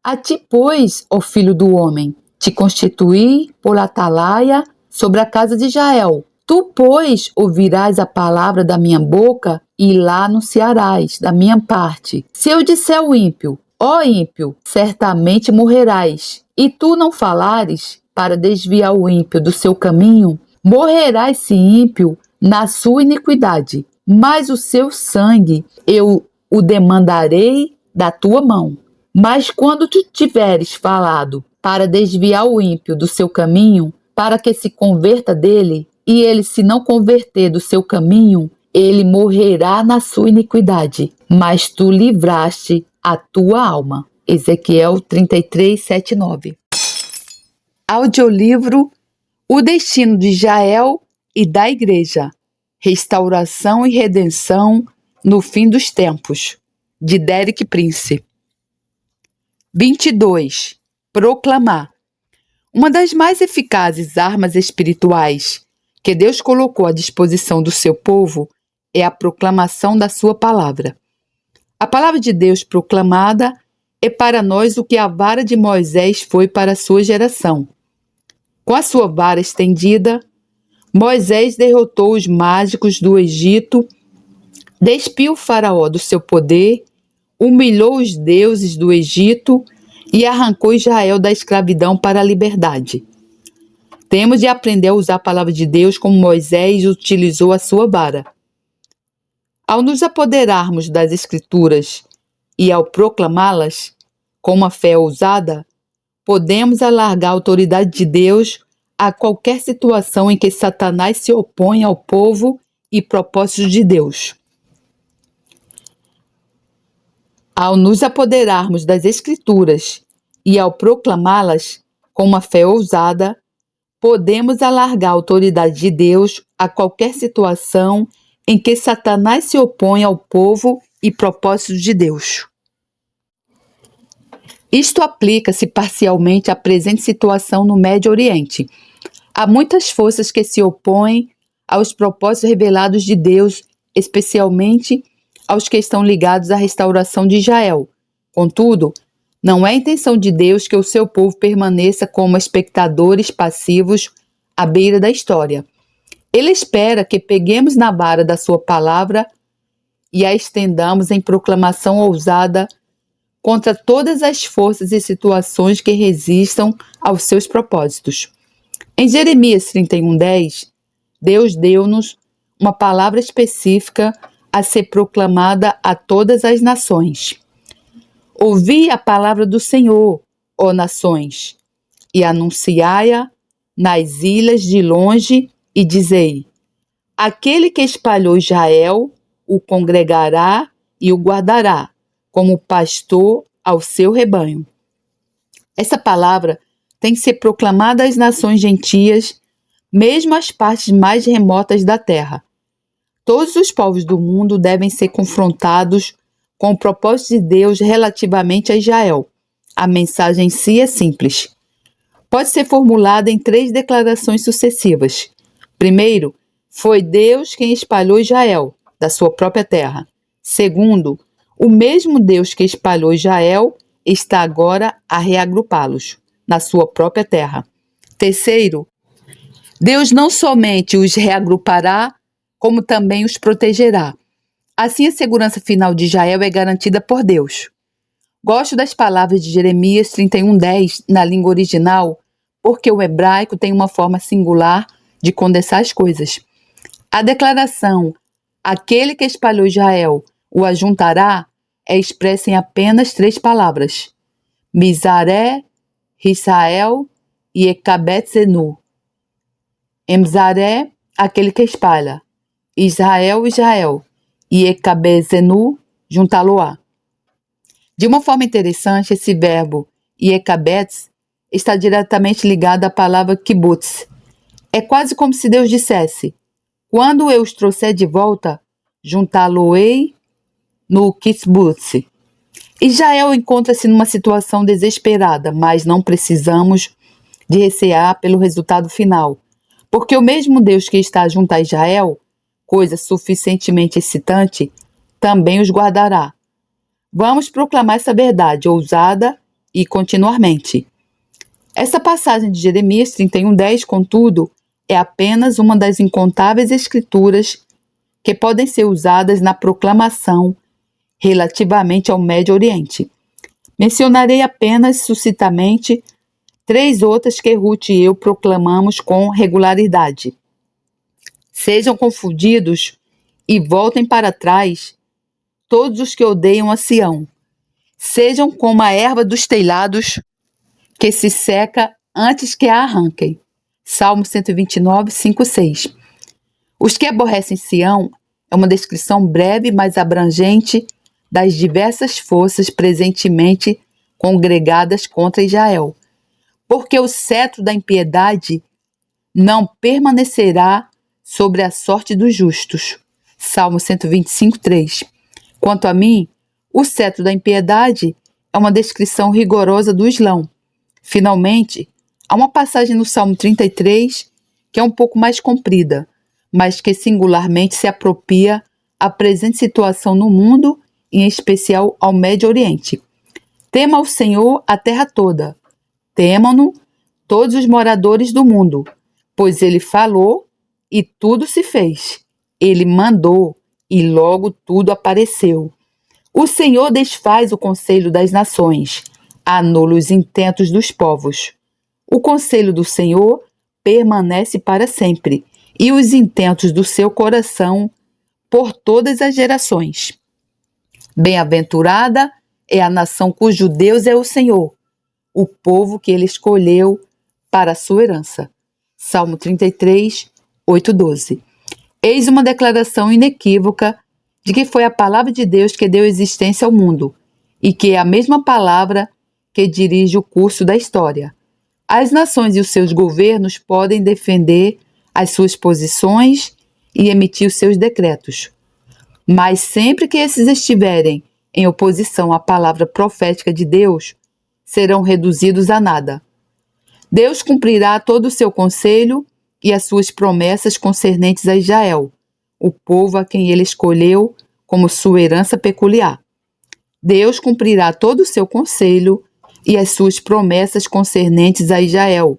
A ti, pois, ó filho do homem, te constituí por atalaia sobre a casa de Israel. Tu, pois, ouvirás a palavra da minha boca e lá anunciarás da minha parte. Se eu disser ao ímpio, ó ímpio, certamente morrerás, e tu não falares para desviar o ímpio do seu caminho, morrerá esse ímpio na sua iniquidade, mas o seu sangue eu o demandarei da tua mão. Mas quando tu tiveres falado para desviar o ímpio do seu caminho, para que se converta dele, e ele se não converter do seu caminho, ele morrerá na sua iniquidade, mas tu livraste a tua alma. Ezequiel 33, 7, 9. Audiolivro O Destino de Israel e da Igreja, Restauração e Redenção no Fim dos Tempos, de Derek Prince. 22. Proclamar. Uma das mais eficazes armas espirituais que Deus colocou à disposição do seu povo é a proclamação da sua palavra. A palavra de Deus proclamada é para nós o que a vara de Moisés foi para a sua geração. Com a sua vara estendida, Moisés derrotou os mágicos do Egito, despiu o faraó do seu poder, humilhou os deuses do Egito e arrancou Israel da escravidão para a liberdade. Temos de aprender a usar a palavra de Deus como Moisés utilizou a sua vara. Ao nos apoderarmos das Escrituras e ao proclamá-las com uma fé ousada, podemos alargar a autoridade de Deus a qualquer situação em que Satanás se opõe ao povo e propósitos de Deus. Ao nos apoderarmos das Escrituras e ao proclamá-las com uma fé ousada, podemos alargar a autoridade de Deus a qualquer situação em que Satanás se opõe ao povo e propósitos de Deus. Isto aplica-se parcialmente à presente situação no Médio Oriente. Há muitas forças que se opõem aos propósitos revelados de Deus, especialmente aos que estão ligados à restauração de Israel. Contudo, não é a intenção de Deus que o seu povo permaneça como espectadores passivos à beira da história. Ele espera que peguemos na vara da sua palavra e a estendamos em proclamação ousada contra todas as forças e situações que resistam aos seus propósitos. Em Jeremias 31:10, Deus deu-nos uma palavra específica a ser proclamada a todas as nações. Ouvi a palavra do Senhor, ó nações, e anunciai-a nas ilhas de longe, e dizei: aquele que espalhou Israel o congregará e o guardará, como pastor ao seu rebanho. Essa palavra tem que ser proclamada às nações gentias, mesmo às partes mais remotas da terra. Todos os povos do mundo devem ser confrontados com o propósito de Deus relativamente a Israel. A mensagem em si é simples. Pode ser formulada em 3 declarações sucessivas. Primeiro, foi Deus quem espalhou Israel da sua própria terra. Segundo, o mesmo Deus que espalhou Israel está agora a reagrupá-los na sua própria terra. Terceiro, Deus não somente os reagrupará, como também os protegerá. Assim, a segurança final de Israel é garantida por Deus. Gosto das palavras de Jeremias 31:10 na língua original, porque o hebraico tem uma forma singular de condensar as coisas. A declaração, aquele que espalhou Israel o ajuntará, é expressa em apenas 3 palavras: Mizaré, Israel e Ekabetzenu. Mizaré, aquele que espalha; Israel, Israel, e Ekabetzenu, juntá-lo-á. De uma forma interessante, esse verbo Iekabetz está diretamente ligado à palavra kibbutz. É quase como se Deus dissesse: quando eu os trouxer de volta, juntá-lo-ei no kibbutz. Israel encontra-se numa situação desesperada, mas não precisamos de recear pelo resultado final, porque o mesmo Deus que está junto a Israel, coisa suficientemente excitante, também os guardará. Vamos proclamar essa verdade ousada e continuamente. Essa passagem de Jeremias 31:10, contudo, é apenas uma das incontáveis escrituras que podem ser usadas na proclamação relativamente ao Médio Oriente. Mencionarei apenas sucintamente 3 outras que Ruth e eu proclamamos com regularidade. Sejam confundidos e voltem para trás todos os que odeiam a Sião. Sejam como a erva dos telhados que se seca antes que a arranquem. Salmo 129, 5, 6. Os que aborrecem Sião é uma descrição breve, mas abrangente das diversas forças presentemente congregadas contra Israel. Porque o cetro da impiedade não permanecerá sobre a sorte dos justos. Salmo 125, 3. Quanto a mim, o cetro da impiedade é uma descrição rigorosa do Islão. Finalmente, há uma passagem no Salmo 33 que é um pouco mais comprida, mas que singularmente se apropria à presente situação no mundo, em especial ao Médio Oriente. Tema ao Senhor a terra toda, temam-no todos os moradores do mundo, pois ele falou e tudo se fez. Ele mandou e logo tudo apareceu. O Senhor desfaz o conselho das nações, anula os intentos dos povos. O conselho do Senhor permanece para sempre, e os intentos do seu coração por todas as gerações. Bem-aventurada é a nação cujo Deus é o Senhor, o povo que ele escolheu para a sua herança. Salmo 33, 8, 12. Eis uma declaração inequívoca de que foi a palavra de Deus que deu existência ao mundo, e que é a mesma palavra que dirige o curso da história. As nações e os seus governos podem defender as suas posições e emitir os seus decretos. Mas sempre que esses estiverem em oposição à palavra profética de Deus, serão reduzidos a nada. Deus cumprirá todo o seu conselho e as suas promessas concernentes a Israel, o povo a quem ele escolheu como sua herança peculiar. Deus cumprirá todo o seu conselho e as suas promessas concernentes a Israel,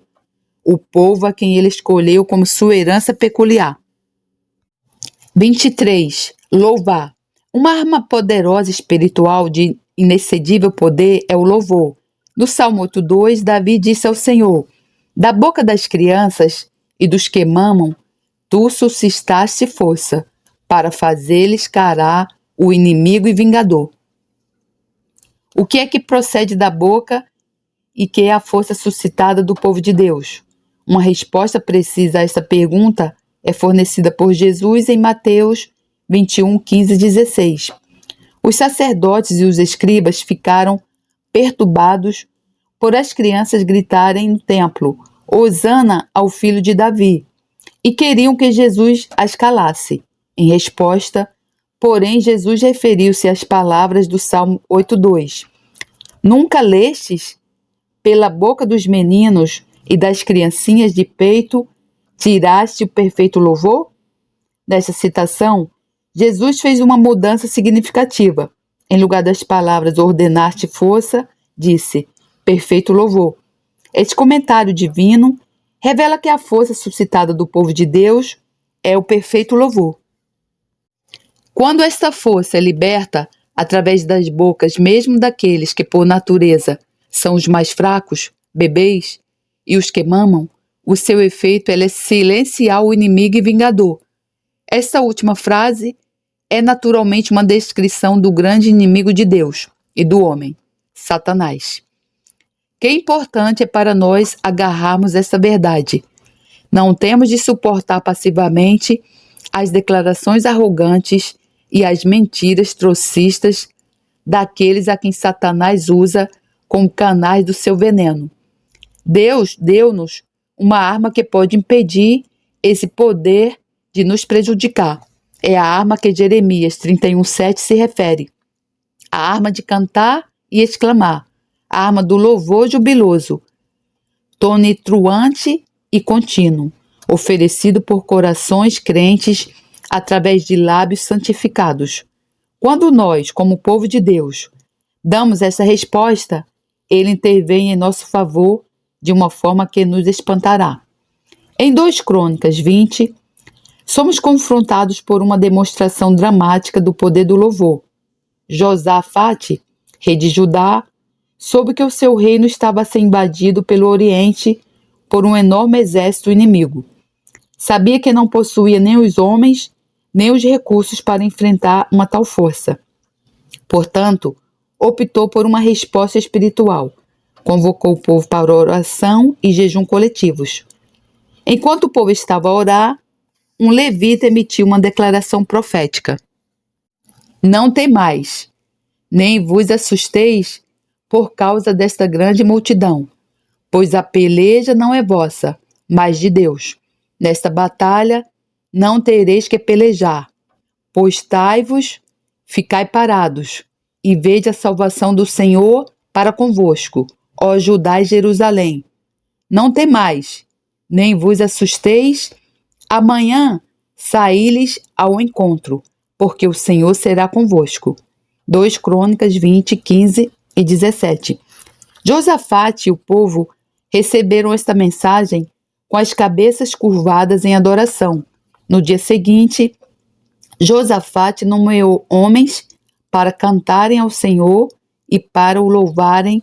o povo a quem ele escolheu como sua herança peculiar. 23. Louvar. Uma arma poderosa espiritual de inexcedível poder é o louvor. No Salmo 8:2, Davi disse ao Senhor: da boca das crianças e dos que mamam, tu suscitaste força, para fazer-lhes calar o inimigo e vingador. O que é que procede da boca e que é a força suscitada do povo de Deus? Uma resposta precisa a esta pergunta é fornecida por Jesus em Mateus 21, 15 e 16. Os sacerdotes e os escribas ficaram perturbados por as crianças gritarem no templo: Hosana ao filho de Davi, e queriam que Jesus as calasse. Em resposta, porém, Jesus referiu-se às palavras do Salmo 8:2. Nunca lestes? Pela boca dos meninos e das criancinhas de peito, tiraste o perfeito louvor? Nesta citação, Jesus fez uma mudança significativa. Em lugar das palavras ordenaste força, disse perfeito louvor. Este comentário divino revela que a força suscitada do povo de Deus é o perfeito louvor. Quando esta força é liberta através das bocas mesmo daqueles que por natureza são os mais fracos, bebês, e os que mamam, o seu efeito é silenciar o inimigo e vingador. Esta última frase é naturalmente uma descrição do grande inimigo de Deus e do homem, Satanás. Que importante é para nós agarrarmos essa verdade. Não temos de suportar passivamente as declarações arrogantes e as mentiras trocistas daqueles a quem Satanás usa como canais do seu veneno. Deus deu-nos uma arma que pode impedir esse poder de nos prejudicar. É a arma que Jeremias 31:7 se refere. A arma de cantar e exclamar. A arma do louvor jubiloso, tonitruante e contínuo, oferecido por corações crentes através de lábios santificados. Quando nós, como povo de Deus, damos essa resposta, ele intervém em nosso favor de uma forma que nos espantará. Em 2 Crônicas 20, somos confrontados por uma demonstração dramática do poder do louvor. Josafate, rei de Judá, soube que o seu reino estava a ser invadido pelo Oriente por um enorme exército inimigo. Sabia que não possuía nem os homens, nem os recursos para enfrentar uma tal força. Portanto, optou por uma resposta espiritual. Convocou o povo para oração e jejum coletivos. Enquanto o povo estava a orar, um levita emitiu uma declaração profética. Não temais, nem vos assusteis por causa desta grande multidão, pois a peleja não é vossa, mas de Deus. Nesta batalha não tereis que pelejar. Postai-vos, ficai parados, e vede a salvação do Senhor para convosco, ó Judá e Jerusalém. Não temais, nem vos assusteis. Amanhã saí-lhes ao encontro, porque o Senhor será convosco. 2 Crônicas 20, 15 e 17. Josafate e o povo receberam esta mensagem com as cabeças curvadas em adoração. No dia seguinte, Josafate nomeou homens para cantarem ao Senhor e para o louvarem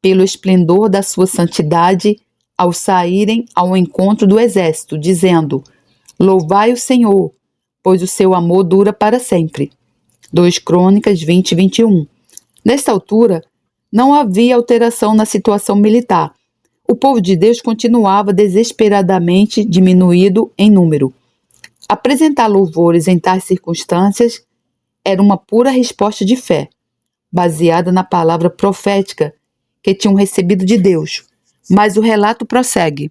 pelo esplendor da sua santidade ao saírem ao encontro do exército, dizendo: Louvai o Senhor, pois o seu amor dura para sempre. 2 Crônicas 20, 21. Nesta altura, não havia alteração na situação militar. O povo de Deus continuava desesperadamente diminuído em número. Apresentar louvores em tais circunstâncias era uma pura resposta de fé, baseada na palavra profética que tinham recebido de Deus. Mas o relato prossegue.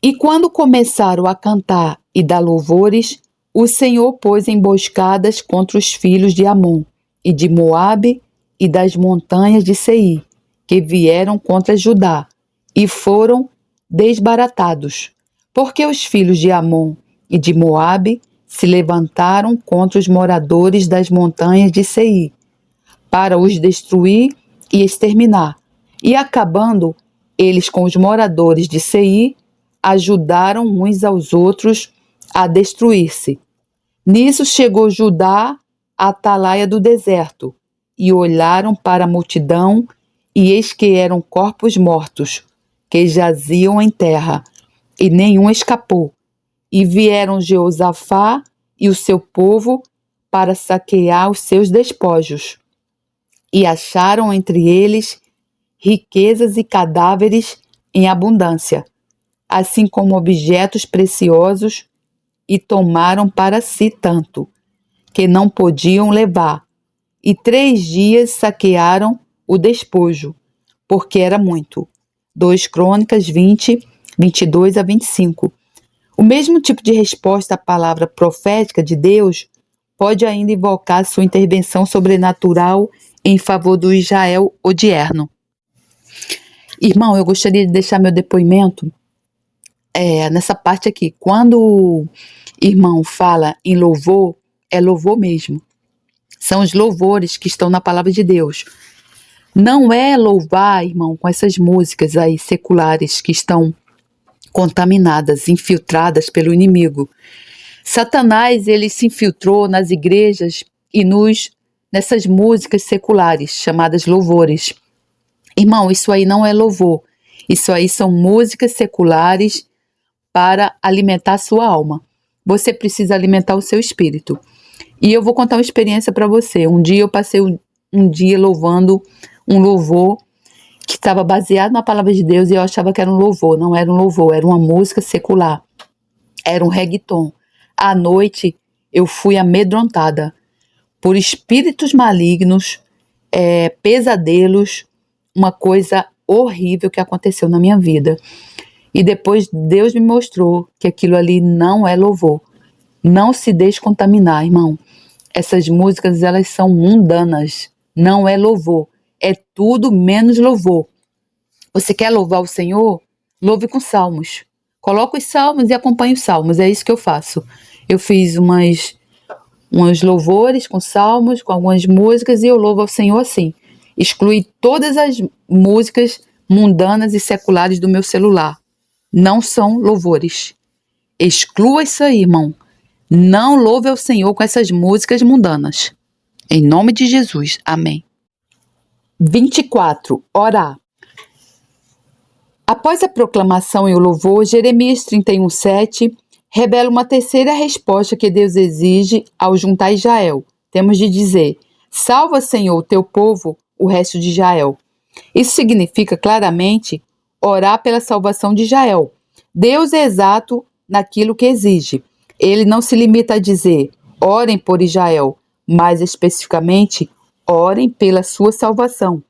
E quando começaram a cantar e dar louvores, o Senhor pôs emboscadas contra os filhos de Amon e de Moabe e das montanhas de Seir, que vieram contra Judá, e foram desbaratados, porque os filhos de Amon e de Moabe se levantaram contra os moradores das montanhas de Seir, para os destruir e exterminar. E acabando eles com os moradores de Seir, ajudaram uns aos outros a destruir-se. Nisso chegou Judá à atalaia do deserto, e olharam para a multidão, e eis que eram corpos mortos, que jaziam em terra, e nenhum escapou. E vieram Jeosafá e o seu povo para saquear os seus despojos. E acharam entre eles riquezas e cadáveres em abundância, assim como objetos preciosos, e tomaram para si tanto, que não podiam levar. E 3 dias saquearam o despojo, porque era muito. 2 Crônicas 20, 22 a 25. O mesmo tipo de resposta à palavra profética de Deus pode ainda invocar sua intervenção sobrenatural em favor do Israel odierno. Irmão, eu gostaria de deixar meu depoimento nessa parte aqui. Quando o irmão fala em louvor, é louvor mesmo. São os louvores que estão na palavra de Deus. Não é louvar, irmão, com essas músicas aí seculares que estão contaminadas, infiltradas pelo inimigo. Satanás, ele se infiltrou nas igrejas e nessas músicas seculares, chamadas louvores. Irmão, isso aí não é louvor. Isso aí são músicas seculares para alimentar a sua alma. Você precisa alimentar o seu espírito. E eu vou contar uma experiência para você. Um dia eu passei um dia louvando um louvor que estava baseado na palavra de Deus e eu achava que era um louvor. Não era um louvor, era uma música secular. Era um reggaeton. À noite eu fui amedrontada por espíritos malignos, pesadelos, uma coisa horrível que aconteceu na minha vida. E depois Deus me mostrou que aquilo ali não é louvor. Não se deixe contaminar, irmão. Essas músicas, elas são mundanas. Não é louvor. É tudo menos louvor. Você quer louvar o Senhor? Louve com salmos. Coloca os salmos e acompanhe os salmos. É isso que eu faço. Eu fiz uns louvores com salmos, com algumas músicas, e eu louvo ao Senhor assim. excluir todas as músicas mundanas e seculares do meu celular. Não são louvores. Exclua isso aí, irmão. Não louve ao Senhor com essas músicas mundanas. Em nome de Jesus. Amém. 24. Orar. Após a proclamação e o louvor, Jeremias 31:7 revela uma terceira resposta que Deus exige ao juntar Israel. Temos de dizer: salva, Senhor, o teu povo, o resto de Israel. Isso significa claramente orar pela salvação de Israel. Deus é exato naquilo que exige. Ele não se limita a dizer: orem por Israel, mas especificamente, orem pela sua salvação.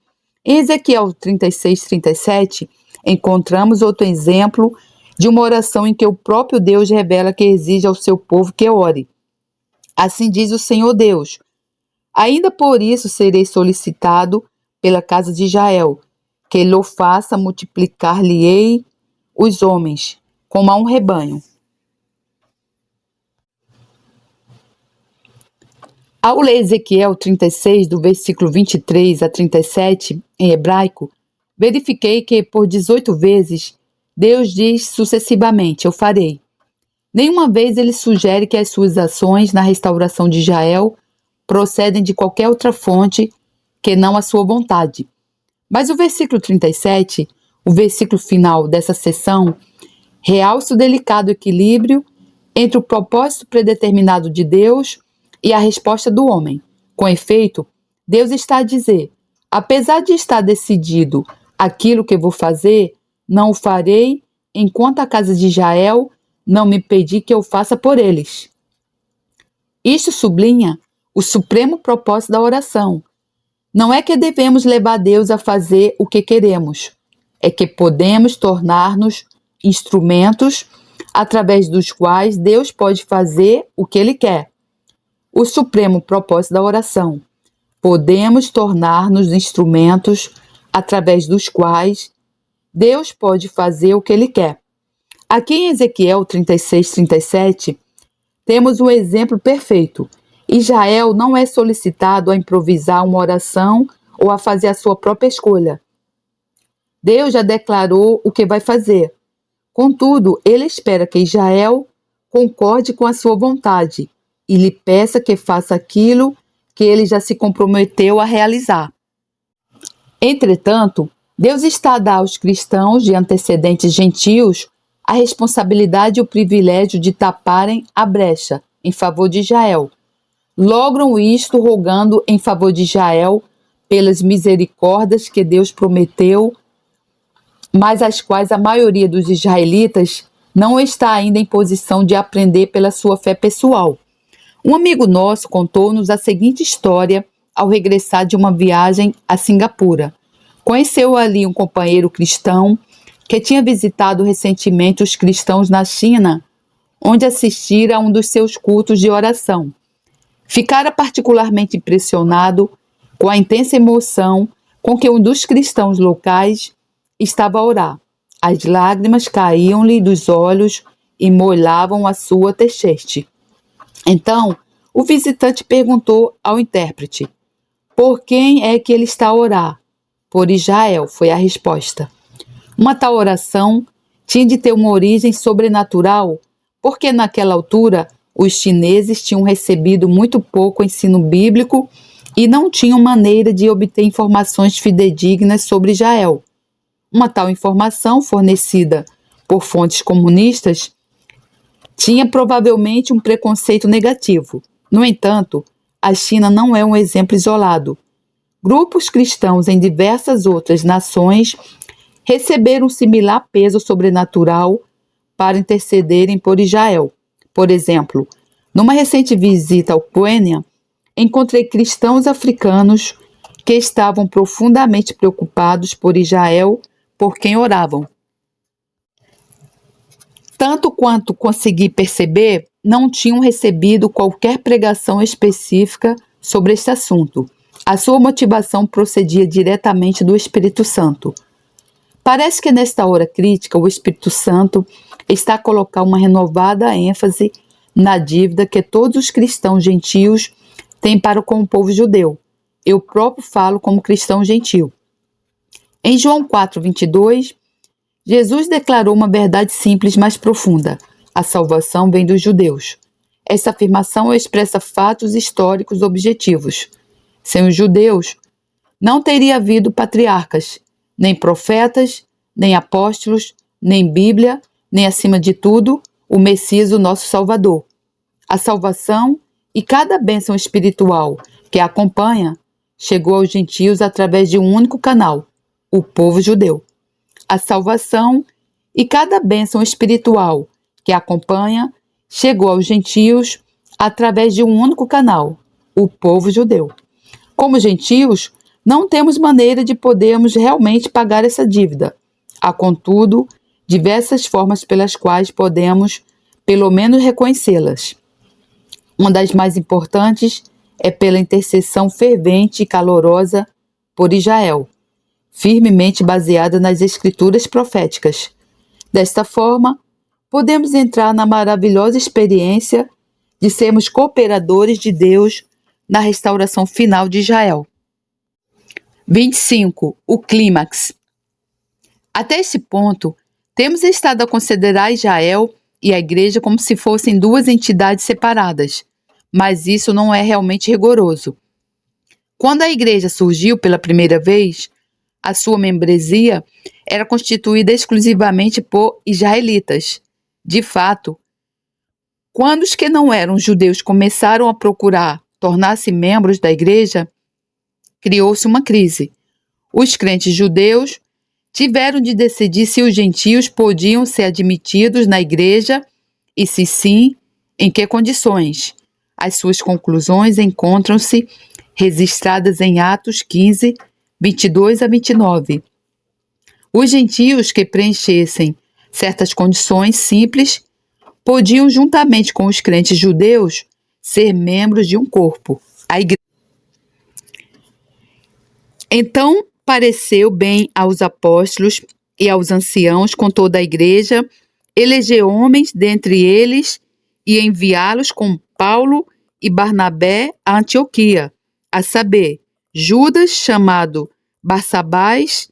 Em Ezequiel 36:37, encontramos outro exemplo de uma oração em que o próprio Deus revela que exige ao seu povo que ore. Assim diz o Senhor Deus: ainda por isso serei solicitado pela casa de Israel, que ele o faça multiplicar-lhe-ei os homens, como a um rebanho. Ao ler Ezequiel 36, do versículo 23 a 37, em hebraico, verifiquei que por 18 vezes Deus diz sucessivamente: eu farei. Nenhuma vez ele sugere que as suas ações na restauração de Israel procedem de qualquer outra fonte que não a sua vontade. Mas o versículo 37, o versículo final dessa seção, realça o delicado equilíbrio entre o propósito predeterminado de Deus e a resposta do homem. Com efeito, Deus está a dizer: apesar de estar decidido aquilo que vou fazer, não o farei enquanto a casa de Israel não me pedir que eu faça por eles. Isto sublinha o supremo propósito da oração. Não é que devemos levar Deus a fazer o que queremos, é que podemos tornar-nos instrumentos através dos quais Deus pode fazer o que Ele quer. O supremo propósito da oração. Podemos tornar-nos instrumentos através dos quais Deus pode fazer o que Ele quer. Aqui em Ezequiel 36:37, temos um exemplo perfeito. Israel não é solicitado a improvisar uma oração ou a fazer a sua própria escolha. Deus já declarou o que vai fazer. Contudo, ele espera que Israel concorde com a sua vontade e lhe peça que faça aquilo que ele já se comprometeu a realizar. Entretanto, Deus está a dar aos cristãos de antecedentes gentios a responsabilidade e o privilégio de taparem a brecha em favor de Israel. Logram isto rogando em favor de Israel pelas misericórdias que Deus prometeu, mas as quais a maioria dos israelitas não está ainda em posição de aprender pela sua fé pessoal. Um amigo nosso contou-nos a seguinte história ao regressar de uma viagem a Singapura. Conheceu ali um companheiro cristão que tinha visitado recentemente os cristãos na China, onde assistira a um dos seus cultos de oração. Ficara particularmente impressionado com a intensa emoção com que um dos cristãos locais estava a orar. As lágrimas caíam-lhe dos olhos e molhavam a sua texete. Então, o visitante perguntou ao intérprete: por quem é que ele está a orar? Por Israel, foi a resposta. Uma tal oração tinha de ter uma origem sobrenatural, porque naquela altura os chineses tinham recebido muito pouco ensino bíblico e não tinham maneira de obter informações fidedignas sobre Israel. Uma tal informação, fornecida por fontes comunistas, tinha provavelmente um preconceito negativo. No entanto, a China não é um exemplo isolado. Grupos cristãos em diversas outras nações receberam um similar peso sobrenatural para intercederem por Israel. Por exemplo, numa recente visita ao Quênia, encontrei cristãos africanos que estavam profundamente preocupados por Israel, por quem oravam. Tanto quanto consegui perceber, não tinham recebido qualquer pregação específica sobre este assunto. A sua motivação procedia diretamente do Espírito Santo. Parece que nesta hora crítica, o Espírito Santo está a colocar uma renovada ênfase na dívida que todos os cristãos gentios têm para com o povo judeu. Eu próprio falo como cristão gentil. Em João 4:22, Jesus declarou uma verdade simples, mas profunda. A salvação vem dos judeus. Essa afirmação expressa fatos históricos objetivos. Sem os judeus, não teria havido patriarcas, nem profetas, nem apóstolos, nem Bíblia, nem, acima de tudo, o Messias, o nosso Salvador. A salvação e cada bênção espiritual que a acompanha chegou aos gentios através de um único canal, o povo judeu. A salvação e cada bênção espiritual que a acompanha chegou aos gentios através de um único canal, o povo judeu. Como gentios, não temos maneira de podermos realmente pagar essa dívida. Há, contudo, diversas formas pelas quais podemos, pelo menos, reconhecê-las. Uma das mais importantes é pela intercessão fervente e calorosa por Israel, firmemente baseada nas escrituras proféticas. Desta forma, podemos entrar na maravilhosa experiência de sermos cooperadores de Deus na restauração final de Israel. 25. O clímax. Até esse ponto, temos estado a considerar Israel e a Igreja como se fossem duas entidades separadas, mas isso não é realmente rigoroso. Quando a Igreja surgiu pela primeira vez, a sua membresia era constituída exclusivamente por israelitas. De fato, quando os que não eram judeus começaram a procurar tornar-se membros da Igreja, criou-se uma crise. Os crentes judeus tiveram de decidir se os gentios podiam ser admitidos na Igreja e, se sim, em que condições. As suas conclusões encontram-se registradas em Atos 15, 22 a 29. Os gentios que preenchessem certas condições simples podiam, juntamente com os crentes judeus, ser membros de um corpo, a Igreja. Então pareceu bem aos apóstolos e aos anciãos com toda a Igreja eleger homens dentre eles e enviá-los com Paulo e Barnabé a Antioquia, a saber, Judas, chamado Barsabás,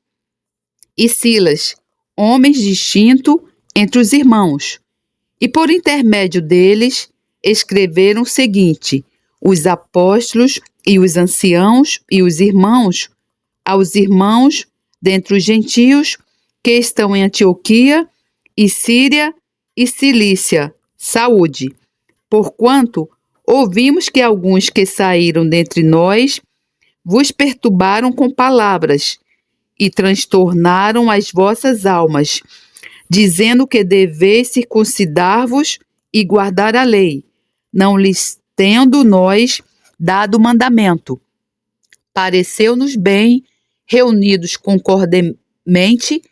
e Silas, homens distintos entre os irmãos. E por intermédio deles escreveram o seguinte: os apóstolos e os anciãos e os irmãos, aos irmãos dentre os gentios que estão em Antioquia e Síria e Cilícia, saúde. Porquanto ouvimos que alguns que saíram dentre nós vos perturbaram com palavras e transtornaram as vossas almas, dizendo que deveis circuncidar-vos e guardar a lei, não lhes tendo nós dado mandamento. Pareceu-nos bem, reunidos concordemente,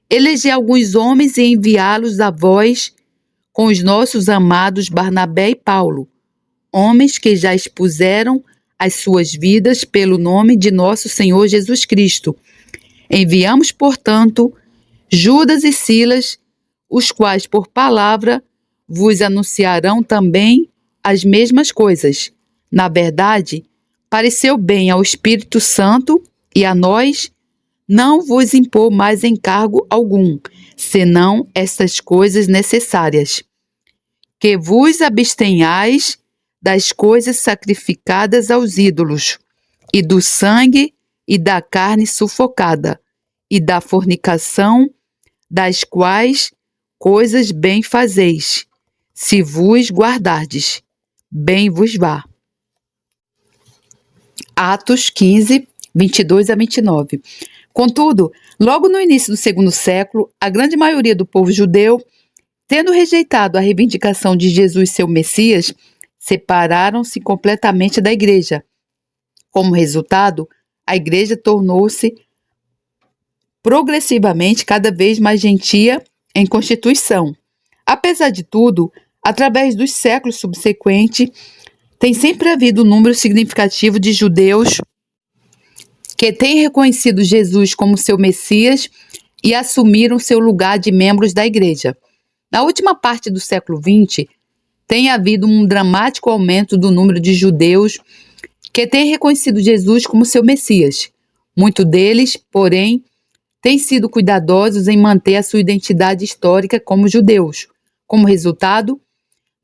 eleger alguns homens e enviá-los a vós com os nossos amados Barnabé e Paulo, homens que já expuseram as suas vidas pelo nome de nosso Senhor Jesus Cristo. Enviamos, portanto, Judas e Silas, os quais por palavra vos anunciarão também as mesmas coisas. Na verdade, pareceu bem ao Espírito Santo e a nós não vos impor mais encargo algum, senão estas coisas necessárias: que vos abstenhais das coisas sacrificadas aos ídolos, e do sangue e da carne sufocada, e da fornicação, das quais coisas bem fazeis. Se vos guardardes, bem vos vá. Atos 15, 22 a 29. Contudo, logo no início do segundo século, a grande maioria do povo judeu, tendo rejeitado a reivindicação de Jesus, seu Messias, separaram-se completamente da Igreja. Como resultado, a Igreja tornou-se progressivamente cada vez mais gentia em constituição. Apesar de tudo, através dos séculos subsequentes, tem sempre havido um número significativo de judeus que têm reconhecido Jesus como seu Messias e assumiram seu lugar de membros da Igreja. Na última parte do século XX, tem havido um dramático aumento do número de judeus que têm reconhecido Jesus como seu Messias. Muitos deles, porém, têm sido cuidadosos em manter a sua identidade histórica como judeus. Como resultado,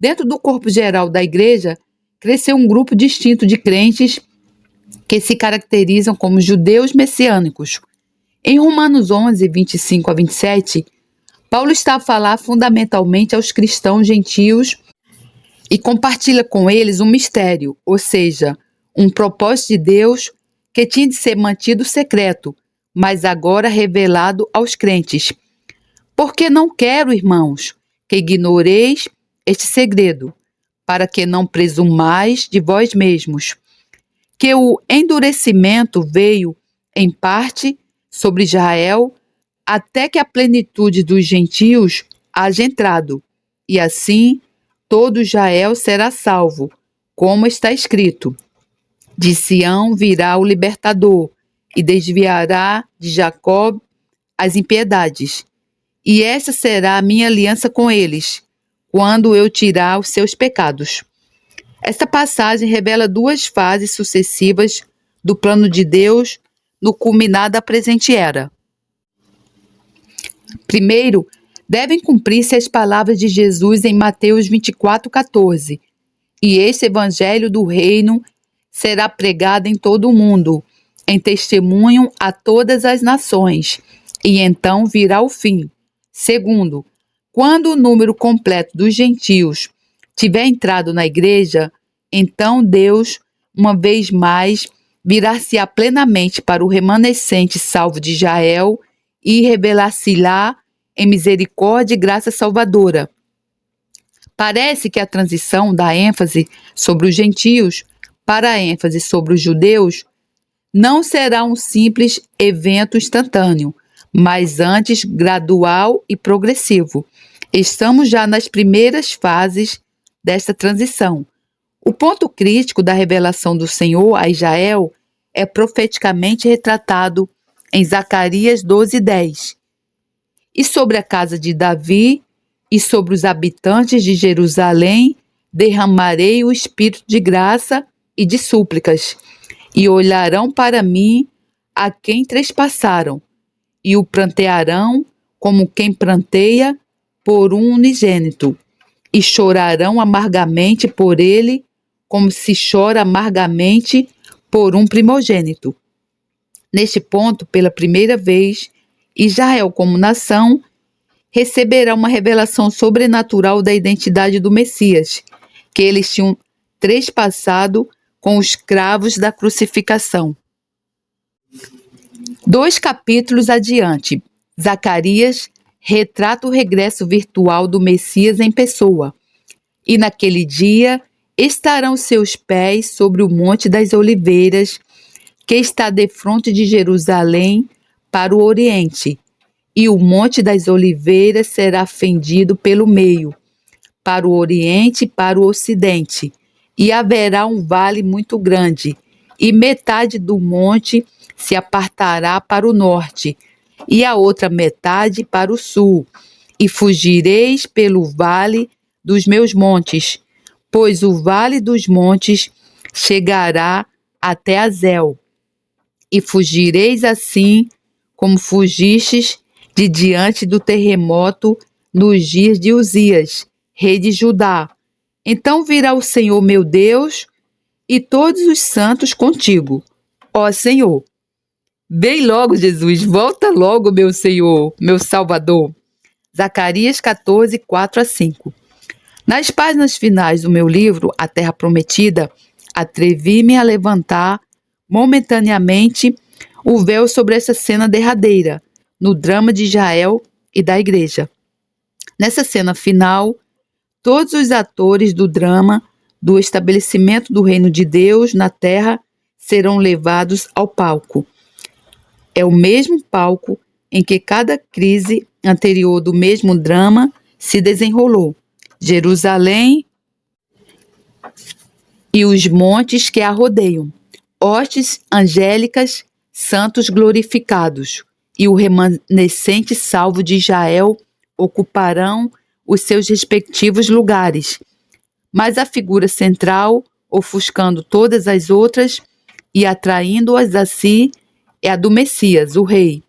dentro do corpo geral da igreja, cresceu um grupo distinto de crentes que se caracterizam como judeus messiânicos. Em Romanos 11, 25 a 27, Paulo está a falar fundamentalmente aos cristãos gentios e compartilha com eles um mistério, ou seja, um propósito de Deus que tinha de ser mantido secreto, mas agora revelado aos crentes. Porque não quero, irmãos, que ignoreis este segredo, para que não presumais de vós mesmos, que o endurecimento veio, em parte, sobre Israel, até que a plenitude dos gentios haja entrado, e assim todo Israel será salvo, como está escrito: de Sião virá o libertador, e desviará de Jacó as impiedades. E esta será a minha aliança com eles, quando eu tirar os seus pecados. Esta passagem revela duas fases sucessivas do plano de Deus no culminar da presente era. Primeiro, devem cumprir-se as palavras de Jesus em Mateus 24:14. E este evangelho do reino será pregado em todo o mundo, em testemunho a todas as nações, e então virá o fim. Segundo, quando o número completo dos gentios tiver entrado na igreja, então Deus, uma vez mais, virar-se-á plenamente para o remanescente salvo de Israel e revelar-se-á em misericórdia e graça salvadora. Parece que a transição da ênfase sobre os gentios para a ênfase sobre os judeus não será um simples evento instantâneo, mas antes gradual e progressivo. Estamos já nas primeiras fases desta transição. O ponto crítico da revelação do Senhor a Israel é profeticamente retratado em Zacarias 12:10. E sobre a casa de Davi e sobre os habitantes de Jerusalém derramarei o espírito de graça e de súplicas, e olharão para mim a quem trespassaram, e o prantearão como quem pranteia por um unigênito, e chorarão amargamente por ele, como se chora amargamente por um primogênito. Neste ponto, pela primeira vez, Israel, como nação, receberá uma revelação sobrenatural da identidade do Messias, que eles tinham trespassado com os cravos da crucificação. 2 capítulos adiante, Zacarias retrata o regresso virtual do Messias em pessoa. E naquele dia estarão seus pés sobre o Monte das Oliveiras, que está defronte de Jerusalém para o Oriente, e o Monte das Oliveiras será fendido pelo meio, para o Oriente e para o Ocidente, e haverá um vale muito grande, e metade do monte se apartará para o norte, e a outra metade para o sul, e fugireis pelo vale dos meus montes, pois o vale dos montes chegará até Azel, e fugireis assim como fugistes de diante do terremoto nos dias de Uzias, rei de Judá. Então virá o Senhor meu Deus e todos os santos contigo, ó Senhor. Vem logo, Jesus, volta logo, meu Senhor, meu Salvador. Zacarias 14, 4 a 5. Nas páginas finais do meu livro, A Terra Prometida, atrevi-me a levantar momentaneamente o véu sobre essa cena derradeira, no drama de Israel e da igreja. Nessa cena final, todos os atores do drama do estabelecimento do reino de Deus na terra serão levados ao palco. É o mesmo palco em que cada crise anterior do mesmo drama se desenrolou. Jerusalém e os montes que a rodeiam, hostes angélicas, santos glorificados, e o remanescente salvo de Israel ocuparão os seus respectivos lugares. Mas a figura central, ofuscando todas as outras e atraindo-as a si, é a do Messias, o Rei.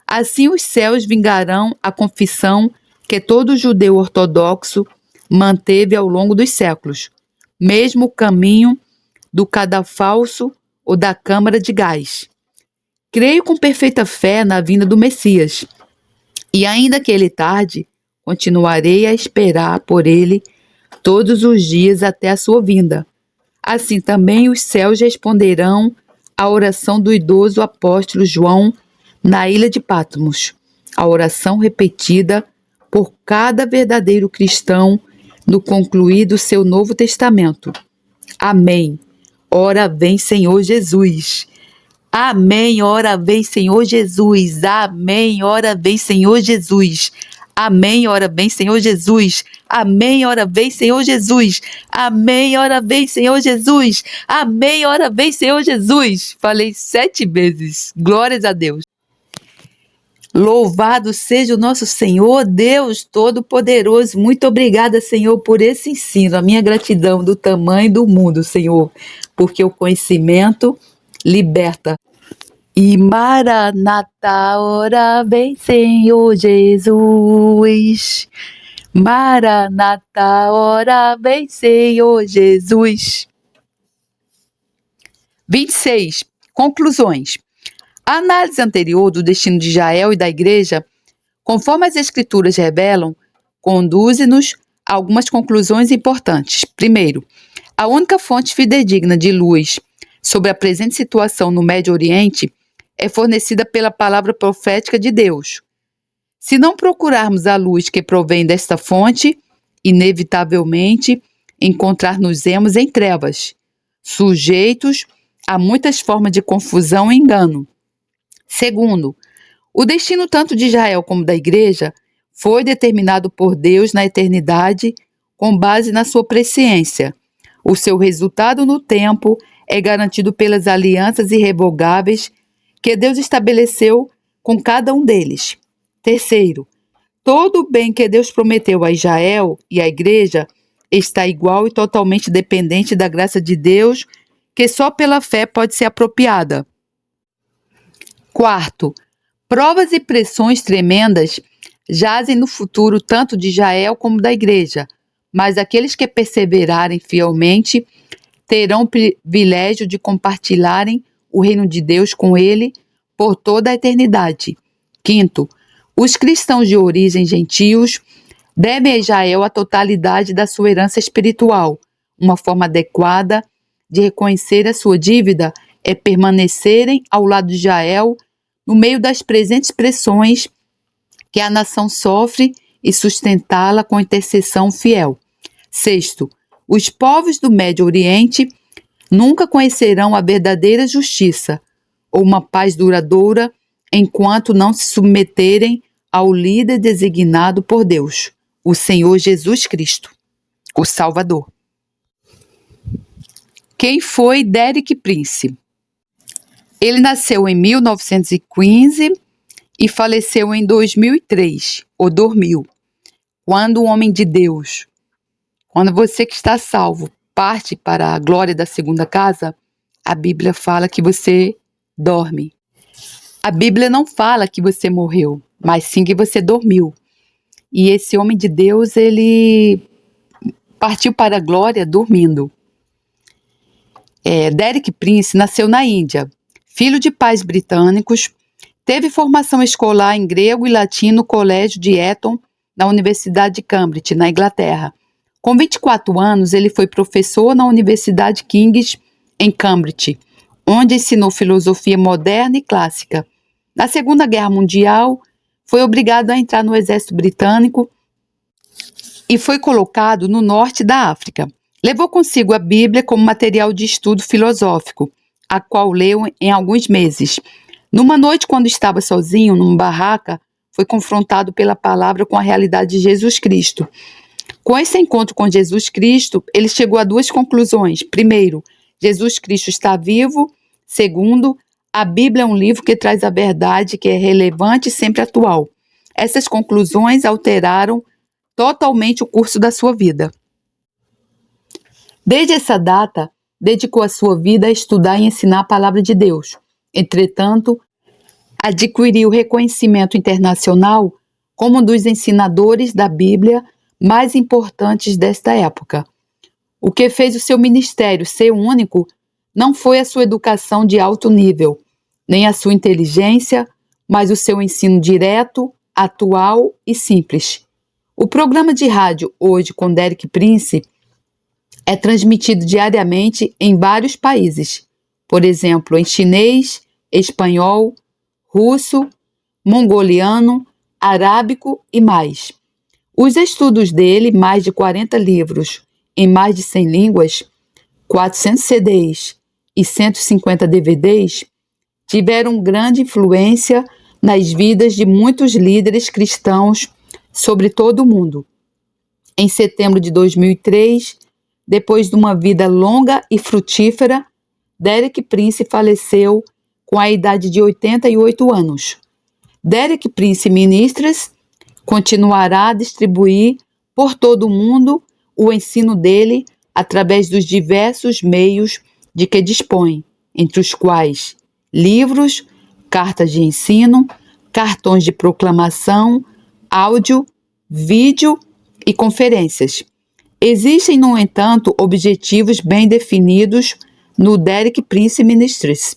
Assim os céus vingarão a confissão que todo judeu ortodoxo manteve ao longo dos séculos, mesmo o caminho do cadafalso ou da câmara de gás. Creio com perfeita fé na vinda do Messias, e ainda que ele tarde, continuarei a esperar por ele todos os dias até a sua vinda. Assim também os céus responderão à oração do idoso apóstolo João na ilha de Patmos, a oração repetida por cada verdadeiro cristão no concluir do seu Novo Testamento. Amém. Ora vem, Senhor Jesus. Amém. Ora vem, Senhor Jesus. Amém. Ora vem, Senhor Jesus. Amém. Ora vem, Senhor Jesus. Amém. Ora vem, Senhor Jesus. Amém. Ora vem, Senhor Jesus. Amém. Ora vem, Senhor Jesus. Falei 7 vezes. Glórias a Deus. Louvado seja o nosso Senhor, Deus Todo-Poderoso. Muito obrigada, Senhor, por esse ensino. A minha gratidão do tamanho do mundo, Senhor, porque o conhecimento liberta. E Maranata, ora vem, Senhor Jesus. Maranata, ora vem, Senhor Jesus. 26. Conclusões. A análise anterior do destino de Israel e da Igreja, conforme as Escrituras revelam, conduz-nos a algumas conclusões importantes. Primeiro, a única fonte fidedigna de luz sobre a presente situação no Médio Oriente é fornecida pela palavra profética de Deus. Se não procurarmos a luz que provém desta fonte, inevitavelmente encontrar-nos-emos em trevas, sujeitos a muitas formas de confusão e engano. Segundo, o destino tanto de Israel como da Igreja foi determinado por Deus na eternidade com base na sua presciência. O seu resultado no tempo é garantido pelas alianças irrevogáveis que Deus estabeleceu com cada um deles. Terceiro, todo o bem que Deus prometeu a Israel e à Igreja está igual e totalmente dependente da graça de Deus, que só pela fé pode ser apropriada. Quarto, provas e pressões tremendas jazem no futuro tanto de Israel como da Igreja, mas aqueles que perseverarem fielmente terão o privilégio de compartilharem o reino de Deus com ele por toda a eternidade. Quinto, os cristãos de origem gentios devem a Israel a totalidade da sua herança espiritual. Uma forma adequada de reconhecer a sua dívida é permanecerem ao lado de Israel no meio das presentes pressões que a nação sofre e sustentá-la com intercessão fiel. Sexto, os povos do Médio Oriente nunca conhecerão a verdadeira justiça ou uma paz duradoura enquanto não se submeterem ao líder designado por Deus, o Senhor Jesus Cristo, o Salvador. Quem foi Derek Prince? Ele nasceu em 1915 e faleceu em 2003, ou dormiu. Quando o homem de Deus, quando você que está salvo, parte para a glória da segunda casa, a Bíblia fala que você dorme. A Bíblia não fala que você morreu, mas sim que você dormiu. E esse homem de Deus, ele partiu para a glória dormindo. Derek Prince nasceu na Índia. Filho de pais britânicos, teve formação escolar em grego e latim no Colégio de Eton, na Universidade de Cambridge, na Inglaterra. Com 24 anos, ele foi professor na Universidade King's, em Cambridge, onde ensinou filosofia moderna e clássica. Na Segunda Guerra Mundial, foi obrigado a entrar no exército britânico e foi colocado no norte da África. Levou consigo a Bíblia como material de estudo filosófico, a qual leu em alguns meses. Numa noite, quando estava sozinho, numa barraca, foi confrontado pela palavra com a realidade de Jesus Cristo. Com esse encontro com Jesus Cristo, ele chegou a 2 conclusões. Primeiro, Jesus Cristo está vivo. Segundo, a Bíblia é um livro que traz a verdade, que é relevante e sempre atual. Essas conclusões alteraram totalmente o curso da sua vida. Desde essa data, dedicou a sua vida a estudar e ensinar a palavra de Deus. Entretanto, adquiriu reconhecimento internacional como um dos ensinadores da Bíblia mais importantes desta época. O que fez o seu ministério ser único não foi a sua educação de alto nível, nem a sua inteligência, mas o seu ensino direto, atual e simples. O programa de rádio Hoje com Derek Prince é transmitido diariamente em vários países, por exemplo, em chinês, espanhol, russo, mongoliano, arábico e mais. Os estudos dele, mais de 40 livros em mais de 100 línguas, 400 CDs e 150 DVDs, tiveram grande influência nas vidas de muitos líderes cristãos sobre todo o mundo. Em setembro de 2003, depois de uma vida longa e frutífera, Derek Prince faleceu com a idade de 88 anos. Derek Prince Ministries continuará a distribuir por todo o mundo o ensino dele através dos diversos meios de que dispõe, entre os quais livros, cartas de ensino, cartões de proclamação, áudio, vídeo e conferências. Existem, no entanto, objetivos bem definidos no Derek Prince Ministries.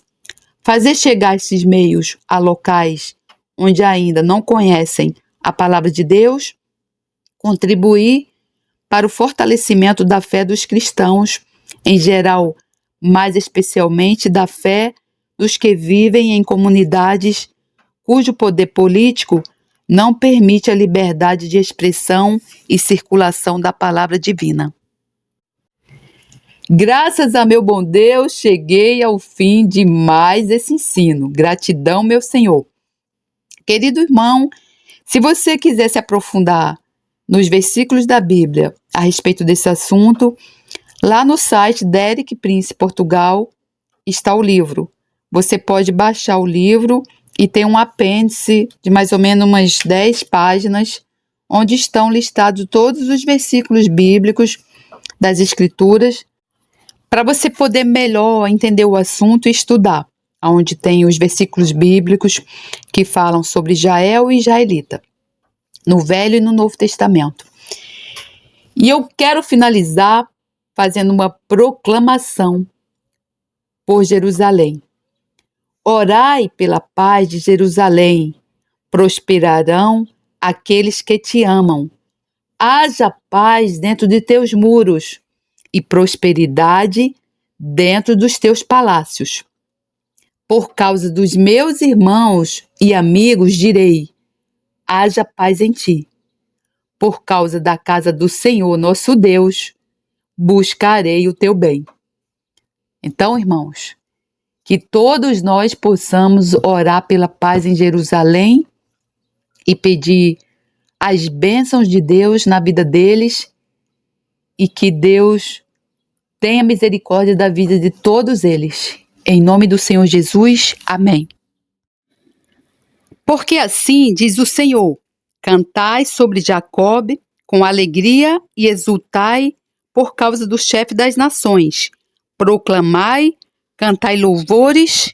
Fazer chegar esses meios a locais onde ainda não conhecem a palavra de Deus, contribuir para o fortalecimento da fé dos cristãos, em geral, mais especialmente da fé dos que vivem em comunidades cujo poder político não permite a liberdade de expressão e circulação da palavra divina. Graças a meu bom Deus, cheguei ao fim de mais esse ensino. Gratidão, meu Senhor. Querido irmão, se você quiser se aprofundar nos versículos da Bíblia a respeito desse assunto, lá no site Derek Prince Portugal está o livro. Você pode baixar o livro e tem um apêndice de mais ou menos umas 10 páginas, onde estão listados todos os versículos bíblicos das Escrituras, para você poder melhor entender o assunto e estudar, onde tem os versículos bíblicos que falam sobre Israel e israelita, no Velho e no Novo Testamento. E eu quero finalizar fazendo uma proclamação por Jerusalém. Orai pela paz de Jerusalém, prosperarão aqueles que te amam. Haja paz dentro de teus muros e prosperidade dentro dos teus palácios. Por causa dos meus irmãos e amigos direi, haja paz em ti. Por causa da casa do Senhor nosso Deus, buscarei o teu bem. Então, irmãos, que todos nós possamos orar pela paz em Jerusalém e pedir as bênçãos de Deus na vida deles e que Deus tenha misericórdia da vida de todos eles. Em nome do Senhor Jesus, amém. Porque assim diz o Senhor, cantai sobre Jacobe com alegria e exultai por causa do chefe das nações. Proclamai, cantai louvores,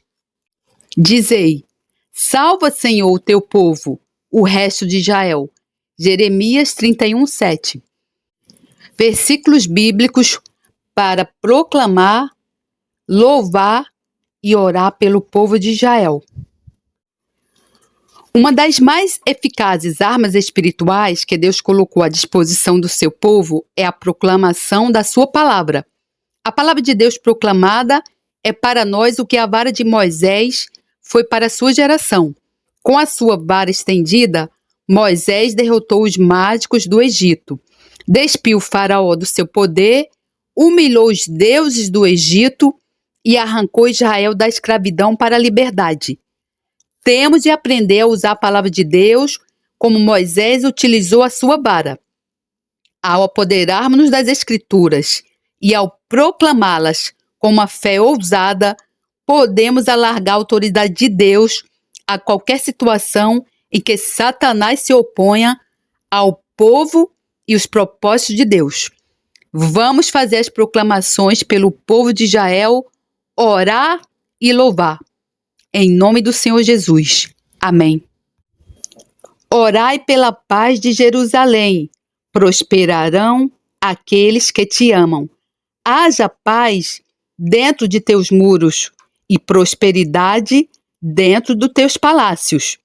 dizei, salva, Senhor, o teu povo, o resto de Israel. Jeremias 31:7. Versículos bíblicos para proclamar, louvar e orar pelo povo de Israel. Uma das mais eficazes armas espirituais que Deus colocou à disposição do seu povo é a proclamação da sua palavra. A palavra de Deus proclamada é para nós o que a vara de Moisés foi para a sua geração. Com a sua vara estendida, Moisés derrotou os mágicos do Egito, despiu o faraó do seu poder, humilhou os deuses do Egito e arrancou Israel da escravidão para a liberdade. Temos de aprender a usar a palavra de Deus como Moisés utilizou a sua vara. Ao apoderarmos-nos das Escrituras e ao proclamá-las com uma fé ousada, podemos alargar a autoridade de Deus a qualquer situação em que Satanás se oponha ao povo e os propósitos de Deus. Vamos fazer as proclamações pelo povo de Israel, orar e louvar. Em nome do Senhor Jesus. Amém. Orai pela paz de Jerusalém. Prosperarão aqueles que te amam. Haja paz dentro de teus muros e prosperidade dentro dos teus palácios.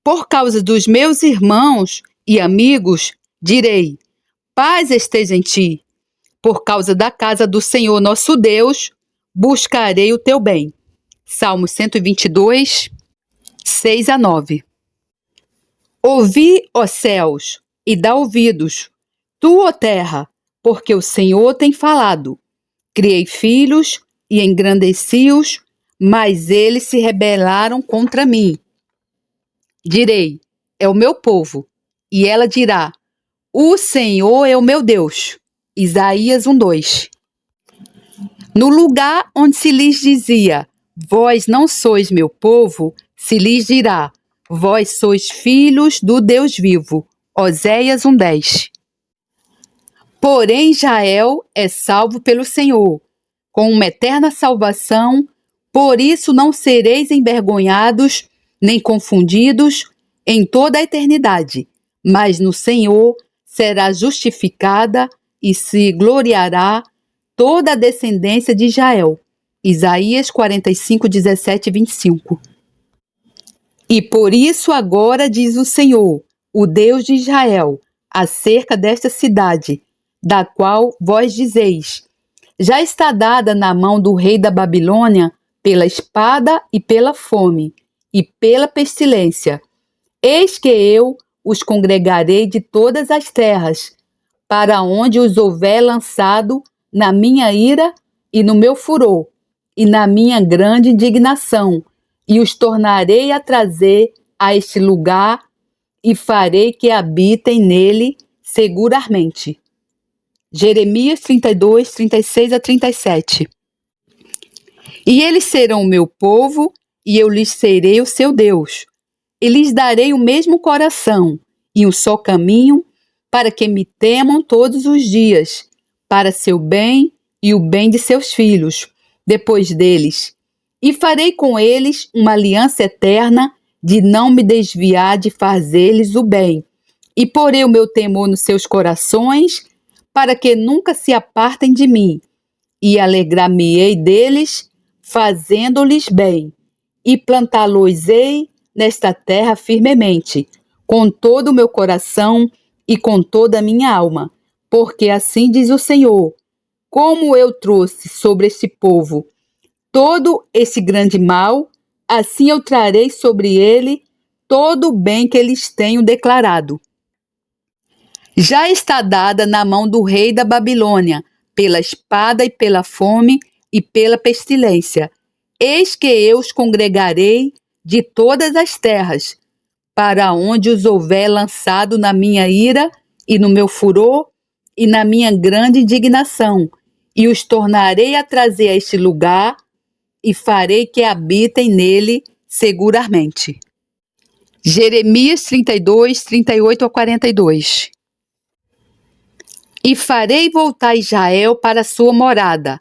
Por causa dos meus irmãos e amigos, direi: paz esteja em ti. Por causa da casa do Senhor nosso Deus, buscarei o teu bem. Salmo 122, 6-9. Ouvi, ó céus, e dá ouvidos, tu, ó terra, porque o Senhor tem falado. Criei filhos e engrandeci-os, mas eles se rebelaram contra mim. Direi: é o meu povo. E ela dirá: o Senhor é o meu Deus. Isaías 1:2. No lugar onde se lhes dizia: vós não sois meu povo, se lhes dirá: vós sois filhos do Deus vivo. Oséias 1:10. Porém Israel é salvo pelo Senhor, com uma eterna salvação, por isso não sereis envergonhados, nem confundidos em toda a eternidade, mas no Senhor será justificada e se gloriará toda a descendência de Israel. Isaías 45, 17 e 25. E por isso agora diz o Senhor, o Deus de Israel, acerca desta cidade, da qual vós dizeis: já está dada na mão do rei da Babilônia pela espada e pela fome e pela pestilência. Eis que eu os congregarei de todas as terras, para onde os houver lançado na minha ira e no meu furor, e na minha grande indignação, e os tornarei a trazer a este lugar, e farei que habitem nele seguramente. Jeremias 32, 36-37. E eles serão o meu povo, e eu lhes serei o seu Deus. E lhes darei o mesmo coração, e um só caminho, para que me temam todos os dias, para seu bem e o bem de seus filhos, depois deles. E farei com eles uma aliança eterna, de não me desviar de fazer-lhes o bem. E porei o meu temor nos seus corações, para que nunca se apartem de mim. E alegrar-me-ei deles, fazendo-lhes bem. E plantá-los-ei nesta terra firmemente, com todo o meu coração e com toda a minha alma. Porque assim diz o Senhor: como eu trouxe sobre este povo todo esse grande mal, assim eu trarei sobre ele todo o bem que eles tenho declarado. Já está dada na mão do rei da Babilônia, pela espada e pela fome e pela pestilência. Eis que eu os congregarei de todas as terras, para onde os houver lançado na minha ira e no meu furor e na minha grande indignação, e os tornarei a trazer a este lugar, e farei que habitem nele seguramente. Jeremias 32, 38-42. E farei voltar Israel para sua morada,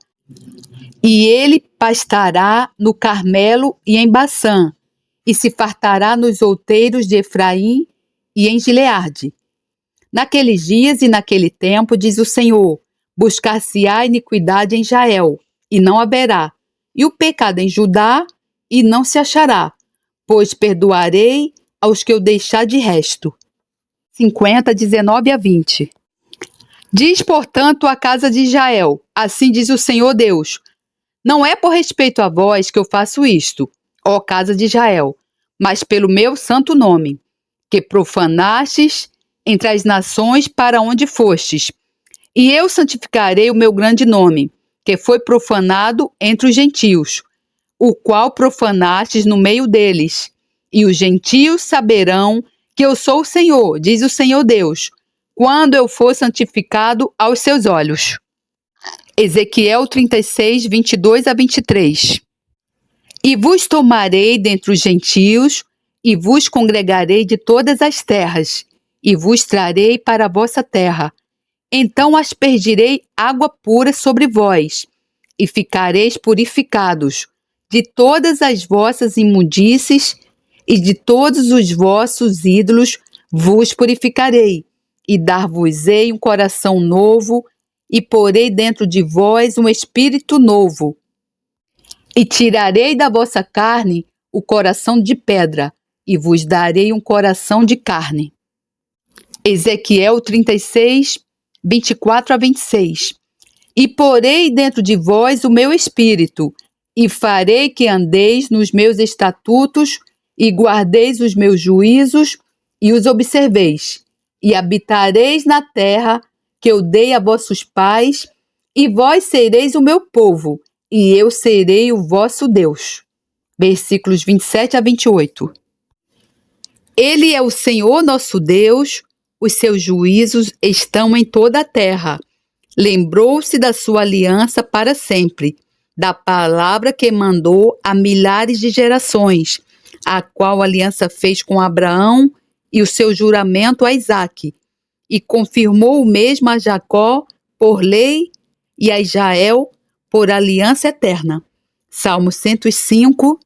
e ele pastará no Carmelo e em Baçã, e se fartará nos outeiros de Efraim e em Gileade. Naqueles dias e naquele tempo, diz o Senhor, buscar-se-á iniquidade em Israel, e não haverá, e o pecado em Judá, e não se achará, pois perdoarei aos que eu deixar de resto. 50, 19-20. Diz, portanto, a casa de Israel, assim diz o Senhor Deus: não é por respeito a vós que eu faço isto, ó casa de Israel, mas pelo meu santo nome, que profanastes entre as nações para onde fostes. E eu santificarei o meu grande nome, que foi profanado entre os gentios, o qual profanastes no meio deles. E os gentios saberão que eu sou o Senhor, diz o Senhor Deus, quando eu for santificado aos seus olhos. Ezequiel 36, 22-23. E vos tomarei dentre os gentios, e vos congregarei de todas as terras, e vos trarei para a vossa terra, Então aspergirei água pura sobre vós, e ficareis purificados de todas as vossas imundícies, e de todos os vossos ídolos vos purificarei, e dar-vos-ei um coração novo, e porei dentro de vós um espírito novo. E tirarei da vossa carne o coração de pedra, e vos darei um coração de carne. Ezequiel 36, 24 a 26. E porei dentro de vós o meu espírito, e farei que andeis nos meus estatutos, e guardeis os meus juízos, e os observeis. E habitareis na terra que eu dei a vossos pais, e vós sereis o meu povo, e eu serei o vosso Deus. Versículos 27 a 28. Ele é o Senhor nosso Deus, os seus juízos estão em toda a terra. Lembrou-se da sua aliança para sempre, da palavra que mandou a milhares de gerações, a qual aliança fez com Abraão e o seu juramento a Isaque, e confirmou o mesmo a Jacó por lei e a Israel por aliança eterna. Salmo 105,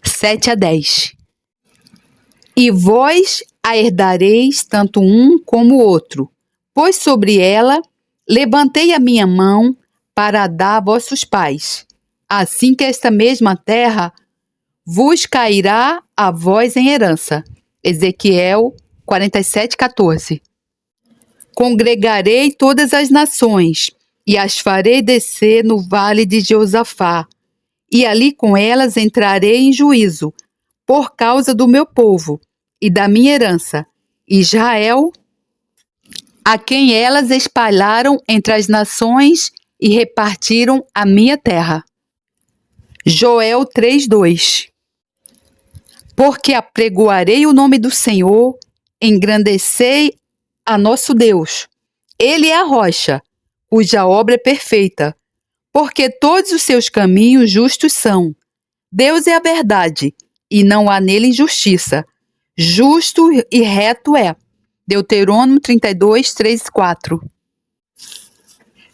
7 a 10. E vós a herdareis tanto um como o outro, pois sobre ela levantei a minha mão para a dar a vossos pais. Assim que esta mesma terra vos cairá a vós em herança. Ezequiel 47, 14. Congregarei todas as nações e as farei descer no vale de Josafá, e ali com elas entrarei em juízo, por causa do meu povo e da minha herança, Israel, a quem elas espalharam entre as nações e repartiram a minha terra. Joel 3:2. Porque apregoarei o nome do Senhor, engrandecei a nosso Deus. Ele é a rocha, cuja obra é perfeita, porque todos os seus caminhos justos são. Deus é a verdade, e não há nele injustiça. Justo e reto é. Deuteronômio 32, 3 e 4.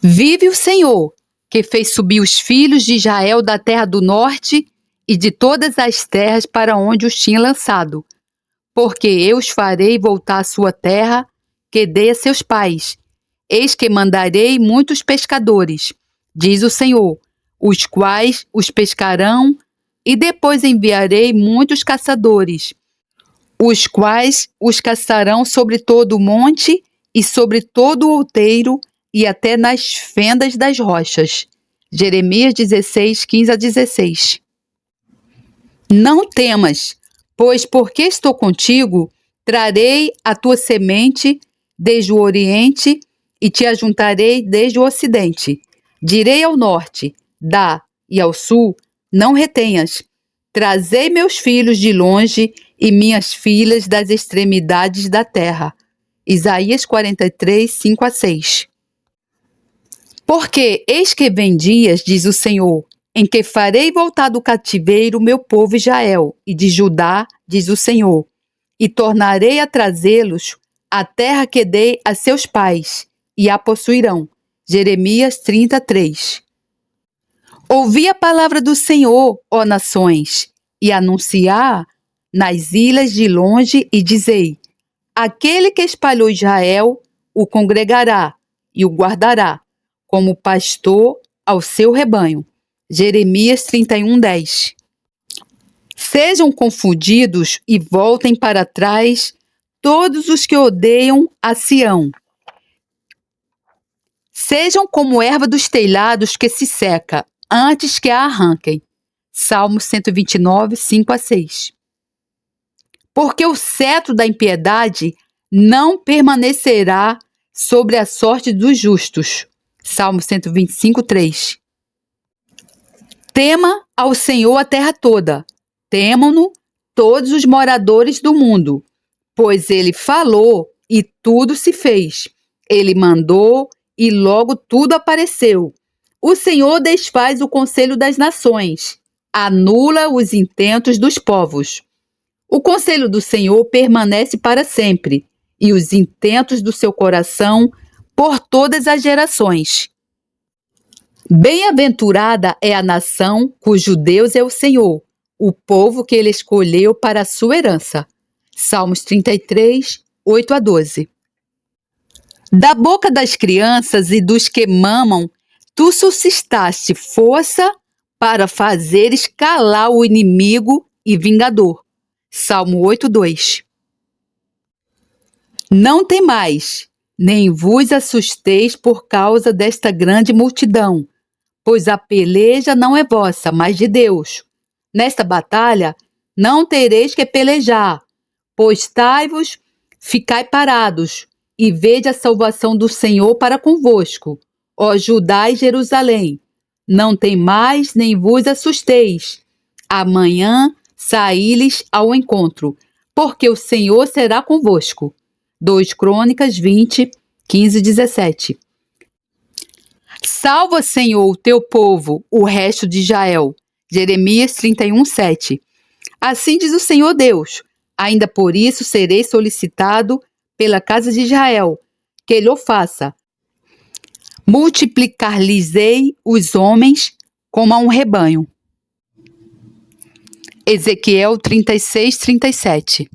Vive o Senhor, que fez subir os filhos de Israel da terra do norte e de todas as terras para onde os tinha lançado. Porque eu os farei voltar à sua terra, que dei a seus pais. Eis que mandarei muitos pescadores, diz o Senhor, os quais os pescarão, e depois enviarei muitos caçadores, os quais os caçarão sobre todo o monte e sobre todo o outeiro e até nas fendas das rochas. Jeremias 16, 15 a 16. Não temas, pois porque estou contigo, trarei a tua semente desde o oriente e te ajuntarei desde o ocidente. Direi ao norte, dá, e ao sul, não retenhas. Trazei meus filhos de longe e minhas filhas das extremidades da terra. Isaías 43, 5 a 6. Porque eis que vem dias, diz o Senhor, em que farei voltar do cativeiro o meu povo Israel, e de Judá, diz o Senhor, e tornarei a trazê-los à terra que dei a seus pais, e a possuirão. Jeremias 33. Ouvi a palavra do Senhor, ó nações, e anunciar nas ilhas de longe, e dizei: aquele que espalhou Israel o congregará e o guardará, como pastor ao seu rebanho. Jeremias 31, 10. Sejam confundidos e voltem para trás todos os que odeiam a Sião. Sejam como erva dos telhados que se seca, antes que a arranquem. Salmo 129, 5 a 6. Porque o cetro da impiedade não permanecerá sobre a sorte dos justos. Salmo 125, 3. Tema ao Senhor a terra toda, temam-no todos os moradores do mundo, pois ele falou e tudo se fez. Ele mandou e logo tudo apareceu. O Senhor desfaz o conselho das nações, anula os intentos dos povos. O conselho do Senhor permanece para sempre, e os intentos do seu coração por todas as gerações. Bem-aventurada é a nação cujo Deus é o Senhor, o povo que ele escolheu para a sua herança. Salmos 33, 8-12. Da boca das crianças e dos que mamam, tu suscitaste força para fazeres calar o inimigo e vingador. Salmo 8:2. Não temais, nem vos assusteis por causa desta grande multidão, pois a peleja não é vossa, mas de Deus. Nesta batalha não tereis que pelejar, postai-vos, ficai parados, e vede a salvação do Senhor para convosco, ó Judá e Jerusalém. Não temais, nem vos assusteis. Amanhã saí-lhes ao encontro, porque o Senhor será convosco. 2 Crônicas 20, 15-17. Salva, Senhor, o teu povo, o resto de Israel. Jeremias 31, 7. Assim diz o Senhor Deus: ainda por isso serei solicitado pela casa de Israel, que ele o faça. Multiplicar-lhes-ei os homens como a um rebanho. Ezequiel 36, 37.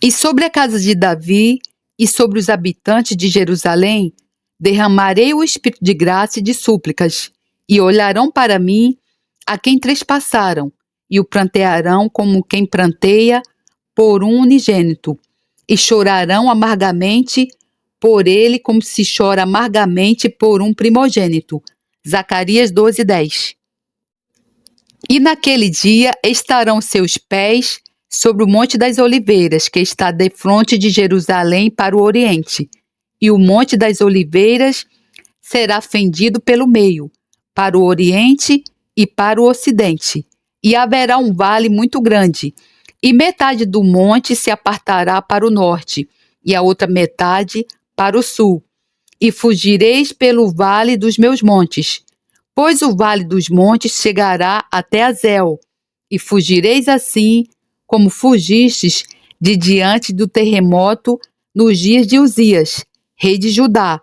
E sobre a casa de Davi e sobre os habitantes de Jerusalém, derramarei o espírito de graça e de súplicas, e olharão para mim a quem trespassaram, e o prantearão como quem pranteia por um unigênito, e chorarão amargamente por ele como se chora amargamente por um primogênito. Zacarias 12, 10. E naquele dia estarão seus pés sobre o Monte das Oliveiras, que está defronte de Jerusalém para o oriente, e o Monte das Oliveiras será fendido pelo meio, para o oriente e para o ocidente, e haverá um vale muito grande, e metade do monte se apartará para o norte, e a outra metade para o sul, e fugireis pelo vale dos meus montes, pois o vale dos montes chegará até Azel, e fugireis assim como fugistes de diante do terremoto nos dias de Uzias, rei de Judá.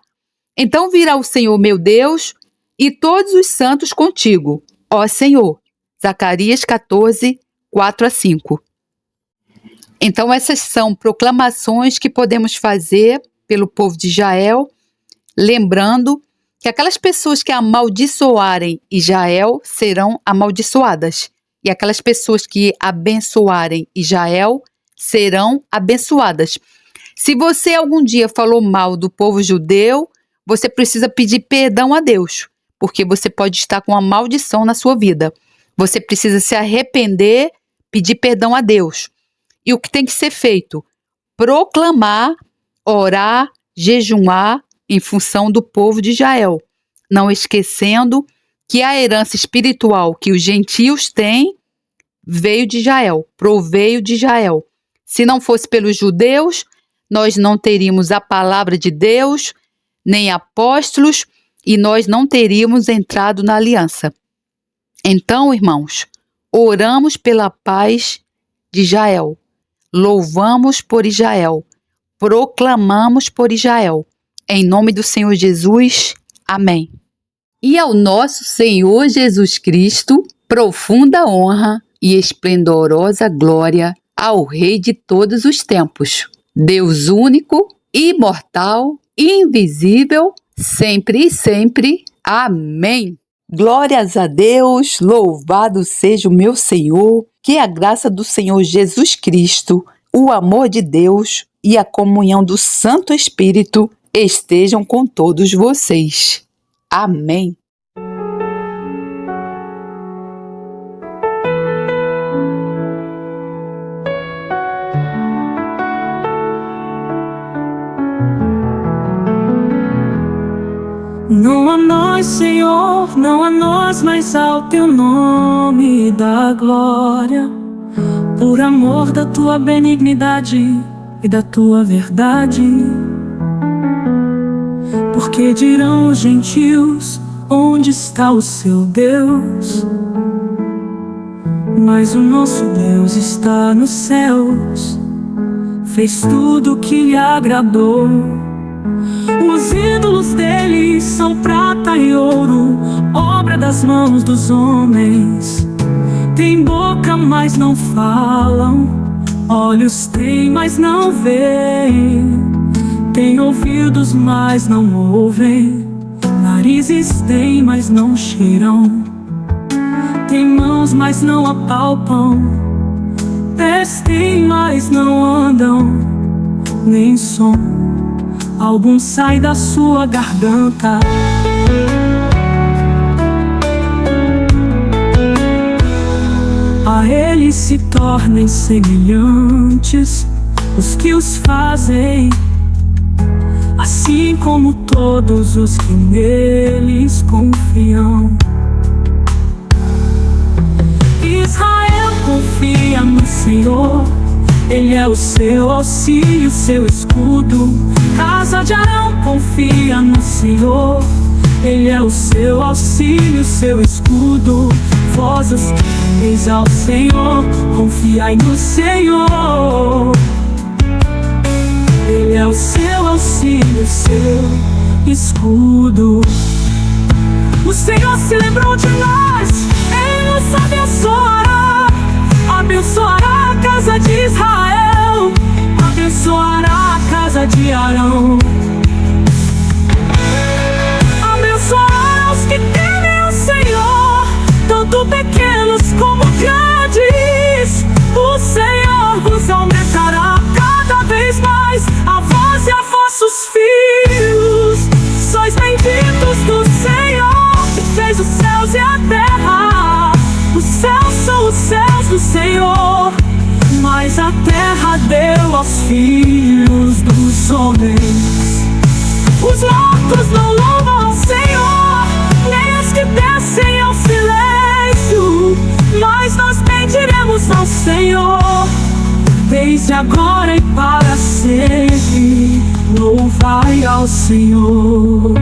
Então virá o Senhor meu Deus e todos os santos contigo, ó Senhor. Zacarias 14, 4-5. Então essas são proclamações que podemos fazer pelo povo de Israel, lembrando que aquelas pessoas que amaldiçoarem Israel serão amaldiçoadas, e aquelas pessoas que abençoarem Israel serão abençoadas. Se você algum dia falou mal do povo judeu, você precisa pedir perdão a Deus, porque você pode estar com uma maldição na sua vida. Você precisa se arrepender, pedir perdão a Deus. E o que tem que ser feito? Proclamar, orar, jejuar em função do povo de Israel, não esquecendo que a herança espiritual que os gentios têm veio de Israel, proveio de Israel. Se não fosse pelos judeus, nós não teríamos a palavra de Deus, nem apóstolos, e nós não teríamos entrado na aliança. Então, irmãos, oramos pela paz de Israel, louvamos por Israel, proclamamos por Israel. Em nome do Senhor Jesus, amém. E ao nosso Senhor Jesus Cristo, profunda honra e esplendorosa glória ao Rei de todos os tempos, Deus único, imortal, invisível, sempre e sempre. Amém. Glórias a Deus, louvado seja o meu Senhor, que a graça do Senhor Jesus Cristo, o amor de Deus e a comunhão do Santo Espírito estejam com todos vocês. Amém. Não a nós, Senhor, não a nós, mas ao Teu nome da glória, por amor da Tua benignidade e da Tua verdade. Porque dirão os gentios, onde está o seu Deus? Mas o nosso Deus está nos céus, fez tudo que lhe agradou. Os ídolos dele são prata e ouro, obra das mãos dos homens. Tem boca, mas não falam, olhos têm, mas não veem. Tem ouvidos, mas não ouvem, narizes têm, mas não cheiram. Tem mãos, mas não apalpam, pés têm, mas não andam. Nem som algum sai da sua garganta. A ele se tornem semelhantes os que os fazem, assim como todos os que neles confiam. Israel confia no Senhor, Ele é o seu auxílio, seu escudo. Casa de Arão confia no Senhor, Ele é o seu auxílio, seu escudo. Vós os que temeis ao Senhor, confiai no Senhor. Ele é o seu auxílio, seu escudo. O Senhor se lembrou de nós, Ele nos abençoará. Abençoará a casa de Israel, abençoará a casa de Arão. Abençoará os que temem o Senhor, tanto pequenos como grandes. O Senhor vos aumentará cada vez mais a vós e a vossos filhos. Sois benditos do Senhor, que fez os céus e a terra. Os céus são os céus do Senhor, mas a terra deu aos filhos dos homens. Os mortos não louvam ao Senhor, nem os que descem ao silêncio, mas nós bendiremos ao Senhor, desde agora e para sempre. Louvai ao Senhor.